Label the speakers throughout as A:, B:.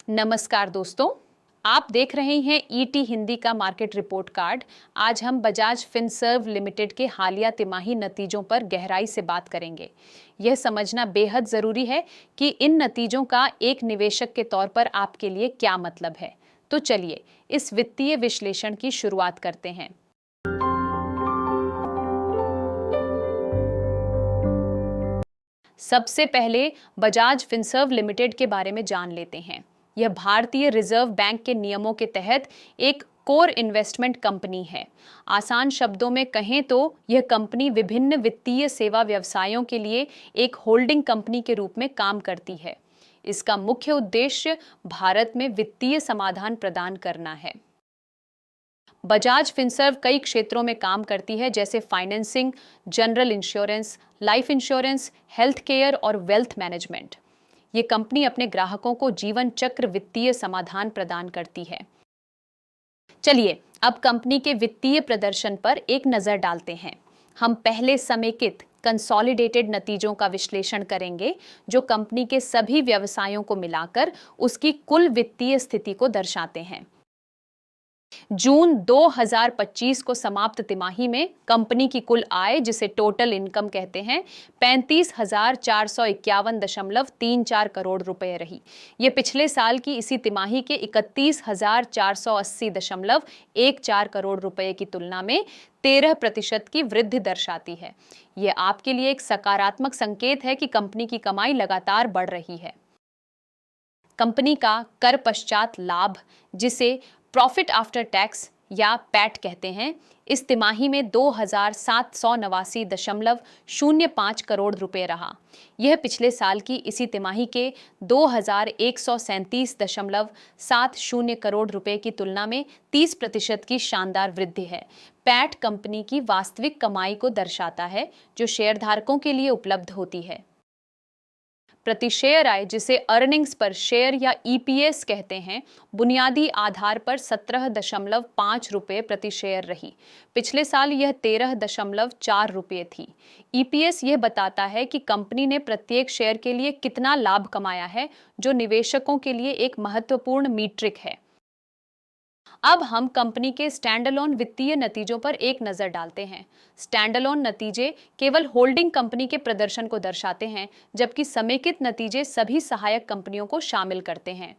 A: नमस्कार दोस्तों, आप देख रहे हैं ईटी हिंदी का मार्केट रिपोर्ट कार्ड। आज हम बजाज फिनसर्व लिमिटेड के हालिया तिमाही नतीजों पर गहराई से बात करेंगे। यह समझना बेहद जरूरी है कि इन नतीजों का एक निवेशक के तौर पर आपके लिए क्या मतलब है। तो चलिए इस वित्तीय विश्लेषण की शुरुआत करते हैं। सबसे पहले बजाज फिनसर्व लिमिटेड के बारे में जान लेते हैं। यह भारतीय रिजर्व बैंक के नियमों के तहत एक कोर इन्वेस्टमेंट कंपनी है। आसान शब्दों में कहें तो यह कंपनी विभिन्न वित्तीय सेवा व्यवसायों के लिए एक होल्डिंग कंपनी के रूप में काम करती है। इसका मुख्य उद्देश्य भारत में वित्तीय समाधान प्रदान करना है। बजाज फिनसर्व कई क्षेत्रों में काम करती है, जैसे financing, general insurance, life insurance, health care और वेल्थ मैनेजमेंट। ये कंपनी अपने ग्राहकों को जीवन चक्र वित्तीय समाधान प्रदान करती है। चलिए अब कंपनी के वित्तीय प्रदर्शन पर एक नजर डालते हैं। हम पहले समेकित कंसोलिडेटेड नतीजों का विश्लेषण करेंगे, जो कंपनी के सभी व्यवसायों को मिलाकर उसकी कुल वित्तीय स्थिति को दर्शाते हैं। जून 2025 को समाप्त तिमाही में कंपनी की कुल आय, जिसे टोटल इनकम कहते हैं, 35,451.34 करोड़ रुपए रही। ये पिछले साल की इसी तिमाही के 31,480.14 करोड़ रुपए की तुलना में 13% की वृद्धि दर्शाती है। ये आपके लिए एक सकारात्मक संकेत है कि कंपनी की कमाई लगातार बढ़ रही है। कंपनी का कर पश्चात लाभ, जिसे प्रॉफिट आफ्टर टैक्स या पैट कहते हैं, इस तिमाही में 2,789.05 करोड़ रुपए रहा। यह पिछले साल की इसी तिमाही के 2,137.70 करोड़ रुपए की तुलना में 30% की शानदार वृद्धि है। पैट कंपनी की वास्तविक कमाई को दर्शाता है, जो शेयरधारकों के लिए उपलब्ध होती है। प्रति शेयर आय, जिसे अर्निंग्स पर शेयर या ईपीएस कहते हैं, बुनियादी आधार पर 17.5 रुपये प्रति शेयर रही। पिछले साल यह 13.4 रुपये थी। ईपीएस यह बताता है कि कंपनी ने प्रत्येक शेयर के लिए कितना लाभ कमाया है, जो निवेशकों के लिए एक महत्वपूर्ण मीट्रिक है। अब हम कंपनी के स्टैंडअलोन वित्तीय नतीजों पर एक नजर डालते हैं। स्टैंडअलोन नतीजे केवल होल्डिंग कंपनी के प्रदर्शन को दर्शाते हैं, जबकि समेकित नतीजे सभी सहायक कंपनियों को शामिल करते हैं।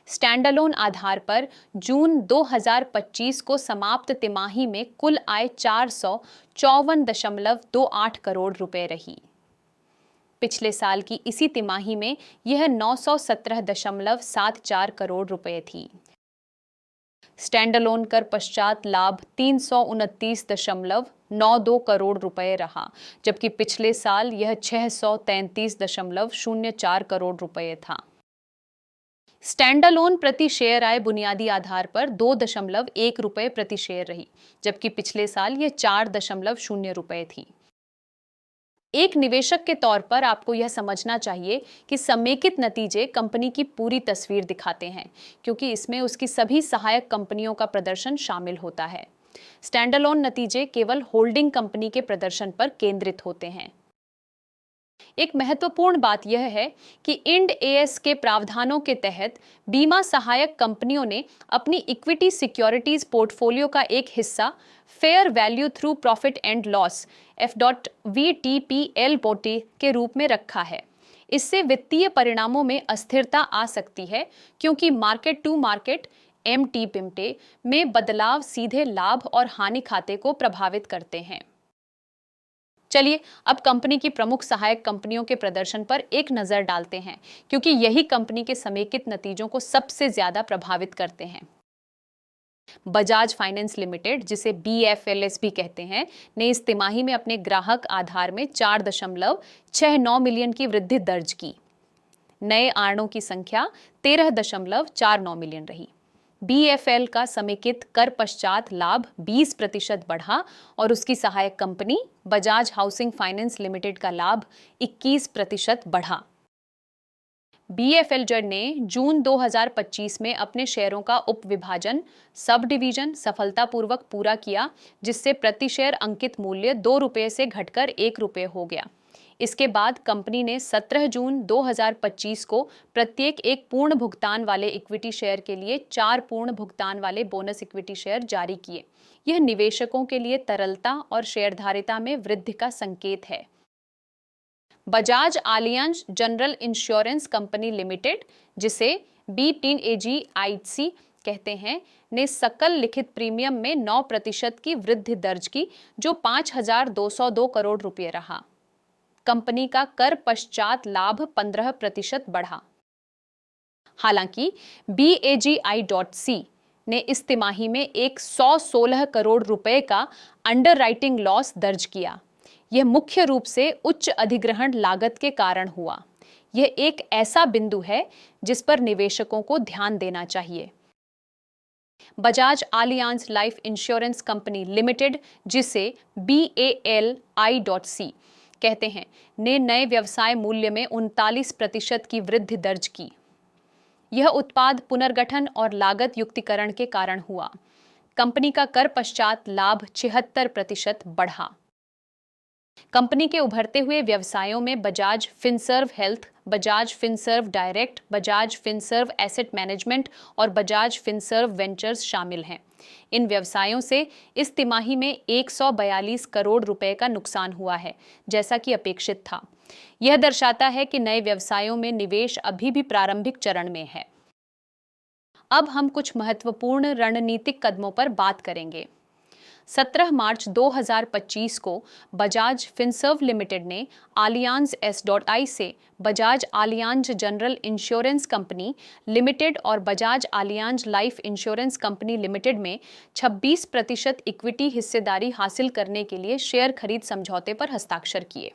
A: स्टैंडअलोन आधार पर जून 2025 को समाप्त तिमाही में कुल आय 454.28 करोड़ रुपए रही। पिछले साल की इसी तिमाही में यह 917.74 करोड़ रुपए थी। स्टैंडअलोन कर पश्चात लाभ 329.92 करोड़ रुपए रहा, जबकि पिछले साल यह 633.04 करोड़ रुपए था। स्टैंडअलोन प्रति शेयर आय बुनियादी आधार पर 2.1 रुपए प्रति शेयर रही, जबकि पिछले साल यह 4.0 रुपए थी। एक निवेशक के तौर पर आपको यह समझना चाहिए कि समेकित नतीजे कंपनी की पूरी तस्वीर दिखाते हैं, क्योंकि इसमें उसकी सभी सहायक कंपनियों का प्रदर्शन शामिल होता है। स्टैंडअलोन नतीजे केवल होल्डिंग कंपनी के प्रदर्शन पर केंद्रित होते हैं। एक महत्वपूर्ण बात यह है कि इंड एएस के प्रावधानों के तहत बीमा सहायक कंपनियों ने अपनी इक्विटी सिक्योरिटीज पोर्टफोलियो का एक हिस्सा fair value through profit and loss FVTPL के रूप में रखा है। इससे वित्तीय परिणामों में अस्थिरता आ सकती है, क्योंकि मार्केट टू मार्केट MT-PIMT में बदलाव सीधे लाभ और हानि खाते को प्रभावित करते हैं। चलिए अब कंपनी की प्रमुख सहायक कंपनियों के प्रदर्शन पर एक नजर डालते हैं, क्योंकि यही कंपनी के समेकित नतीजों को सबसे ज्यादा प्रभावित करते हैं। बजाज फाइनेंस लिमिटेड, जिसे BFLS भी कहते हैं, ने इस तिमाही में अपने ग्राहक आधार में 4.69 मिलियन की वृद्धि दर्ज की। नए आड़ों की संख्या 13.49 मिलियन रही। BFL का समेकित कर पश्चात लाभ 20% बढ़ा और उसकी सहायक company Bajaj housing finance limited का लाभ 21% बढ़ा। BFL ने जून 2025 में अपने शेयरों का उपविभाजन सब डिवीजन सफलतापूर्वक पूरा किया, जिससे प्रति शेयर अंकित मूल्य 2 रुपये से घटकर 1 रुपये हो गया। इसके बाद कंपनी ने 17 जून 2025 को प्रत्येक एक पूर्ण भुगतान वाले इक्विटी शेयर के लिए 4 पूर्ण भुगतान वाले बोनस इक्विटी शेयर जारी किए। यह निवेशकों के लिए तरलता और शेयरधारिता में वृद्धि का संकेत है। Bajaj Allianz general insurance company limited, जिसे BTAG कहते हैं, ने सकल लिखित प्रीमियम में 9% की वृद्धि दर्ज की, जो 5,202 करोड़ रुपए रहा। कंपनी का कर पश्चात लाभ 15% बढ़ा। हालांकि BAGI.C ने इस तिमाही में 116 करोड़ रुपए का अंडरराइटिंग लॉस दर्ज किया। यह मुख्य रूप से उच्च अधिग्रहण लागत के कारण हुआ। यह एक ऐसा बिंदु है जिस पर निवेशकों को ध्यान देना चाहिए। Bajaj Allianz life insurance company limited, जिसे BALI.C कहते हैं, ने नए व्यवसाय मूल्य में 39% की वृद्धि दर्ज की। यह उत्पाद पुनर्गठन और लागत युक्तिकरण के कारण हुआ। कंपनी का कर पश्चात लाभ 76% बढ़ा। कंपनी के उभरते हुए व्यवसायों में Bajaj Finserv health, Bajaj Finserv direct, Bajaj Finserv asset management और बजाज फिनसर्व वेंचर्स शामिल हैं। इन व्यवसायों से इस तिमाही में 142 करोड़ रुपए का नुकसान हुआ है, जैसा कि अपेक्षित था। यह दर्शाता है कि नए व्यवसायों में निवेश अभी भी प्रारंभिक चरण में है। अब हम कुछ महत्वपूर्ण रणनीतिक कदमों पर बात करेंगे। 17 मार्च 2025 को बजाज फिनसर्व लिमिटेड ने आलियांज S.I से Bajaj Allianz general insurance company limited और Bajaj Allianz life insurance company limited में 26% इक्विटी हिस्सेदारी हासिल करने के लिए शेयर खरीद समझौते पर हस्ताक्षर किए।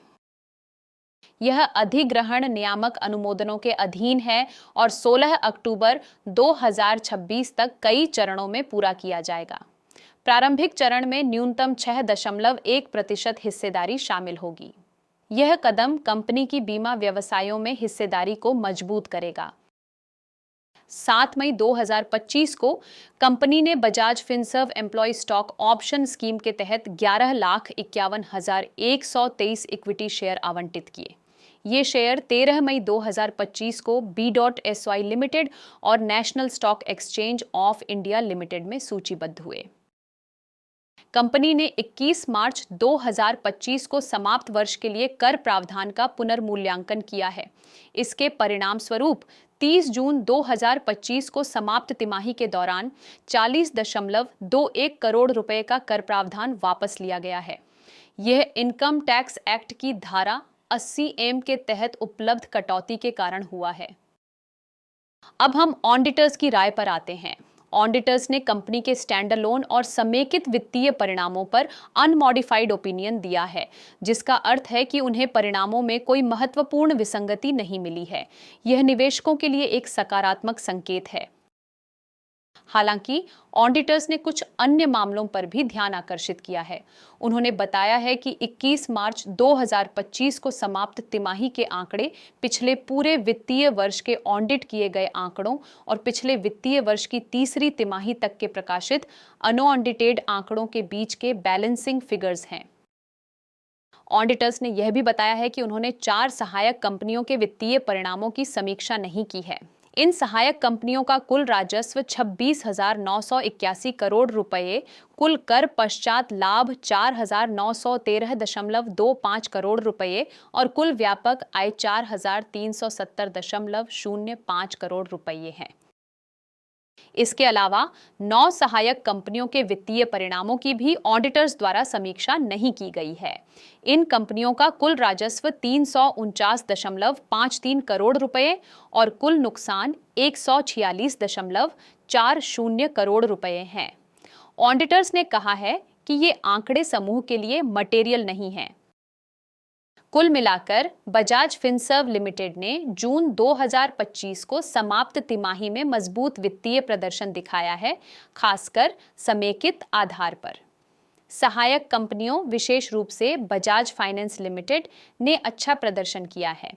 A: यह अधिग्रहण नियामक अनुमोदनों के अधीन है और 16 अक्टूबर 2026 तक कई चरणों में पूरा किया जाएगा। प्रारंभिक चरण में न्यूनतम 6.1% हिस्सेदारी शामिल होगी। यह कदम कंपनी की बीमा व्यवसायों में हिस्सेदारी को मजबूत करेगा। 7 मई 2025 को कंपनी ने Bajaj Finserv employ stock option scheme के तहत 11,51,123 इक्विटी शेयर आवंटित किए। ये शेयर 13 मई 2025 को B.SY लिमिटेड और national stock exchange of India limited में सूचीबद्ध हुए। कंपनी ने 21 मार्च 2025 को समाप्त वर्ष के लिए कर प्रावधान का पुनर्मूल्यांकन किया है। इसके परिणाम स्वरूप 30 जून 2025 को समाप्त तिमाही के दौरान 40.21 करोड़ रुपए का कर प्रावधान वापस लिया गया है। यह इनकम टैक्स एक्ट की धारा 80M के तहत उपलब्ध कटौती के कारण हुआ है। अब हम ऑडिटर्स की राय पर आते हैं। ऑडिटर्स ने कंपनी के स्टैंडअलोन और समेकित वित्तीय परिणामों पर अनमॉडिफाइड ओपिनियन दिया है, जिसका अर्थ है कि उन्हें परिणामों में कोई महत्वपूर्ण विसंगति नहीं मिली है। यह निवेशकों के लिए एक सकारात्मक संकेत है। हालांकि ऑडिटर्स ने कुछ अन्य मामलों पर भी ध्यान आकर्षित किया है। उन्होंने बताया है कि 21 मार्च 2025 को समाप्त तिमाही के आंकड़े पिछले पूरे वित्तीय वर्ष के ऑडिट किए गए आंकड़ों और पिछले वित्तीय वर्ष की तीसरी तिमाही तक के प्रकाशित अनऑडिटेड आंकड़ों के बीच के बैलेंसिंग फिगर्स हैं। ऑडिटर्स ने यह भी बताया है कि उन्होंने 4 सहायक कंपनियों के वित्तीय परिणामों की समीक्षा नहीं की है। इन सहायक कंपनियों का कुल राजस्व 26,981 करोड़ रुपए, कुल कर पश्चात लाभ 4,913.25 करोड़ रुपए और कुल व्यापक आय 4,370.05 करोड़ रुपए है। इसके अलावा 9 सहायक कंपनियों के वित्तीय परिणामों की भी ऑडिटर्स द्वारा समीक्षा नहीं की गई है। इन कंपनियों का कुल राजस्व 349.53 करोड़ रुपए और कुल नुकसान 146.40 करोड़ रुपए हैं। ऑडिटर्स ने कहा है कि ये आंकड़े समूह के लिए मटेरियल नहीं हैं। कुल मिलाकर बजाज फिनसर्व लिमिटेड ने जून 2025 को समाप्त तिमाही में मजबूत वित्तीय प्रदर्शन दिखाया है, खासकर समेकित आधार पर। सहायक कंपनियों, विशेष रूप से बजाज फाइनेंस लिमिटेड, ने अच्छा प्रदर्शन किया है।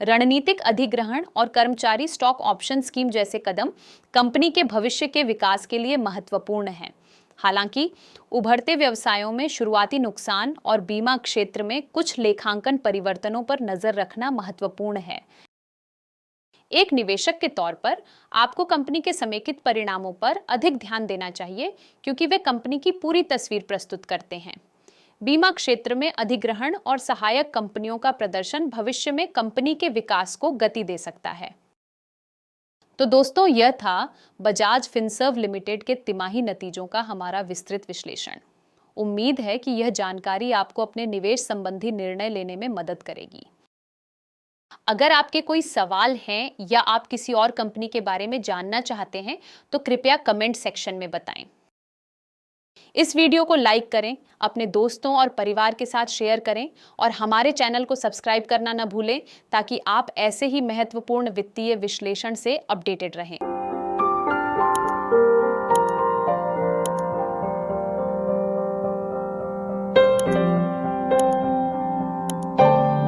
A: रणनीतिक अधिग्रहण और कर्मचारी स्टॉक ऑप्शन स्कीम जैसे कदम कंपनी के भविष्य के विकास के लिए महत्वपूर्ण हैं। हालांकि उभरते व्यवसायों में शुरुआती नुकसान और बीमा क्षेत्र में कुछ लेखांकन परिवर्तनों पर नजर रखना महत्वपूर्ण है। एक निवेशक के तौर पर आपको कंपनी के समेकित परिणामों पर अधिक ध्यान देना चाहिए, क्योंकि वे कंपनी की पूरी तस्वीर प्रस्तुत करते हैं। बीमा क्षेत्र में अधिग्रहण और सहायक कंपनियों का प्रदर्शन भविष्य में कंपनी के विकास को गति दे सकता है। तो दोस्तों, यह था बजाज फिनसर्व लिमिटेड के तिमाही नतीजों का हमारा विस्तृत विश्लेषण। उम्मीद है कि यह जानकारी आपको अपने निवेश संबंधी निर्णय लेने में मदद करेगी। अगर आपके कोई सवाल हैं या आप किसी और कंपनी के बारे में जानना चाहते हैं तो कृपया कमेंट सेक्शन में बताएं। इस वीडियो को लाइक करें, अपने दोस्तों और परिवार के साथ शेयर करें और हमारे चैनल को सब्सक्राइब करना न भूलें, ताकि आप ऐसे ही महत्वपूर्ण वित्तीय विश्लेषण से अपडेटेड रहें।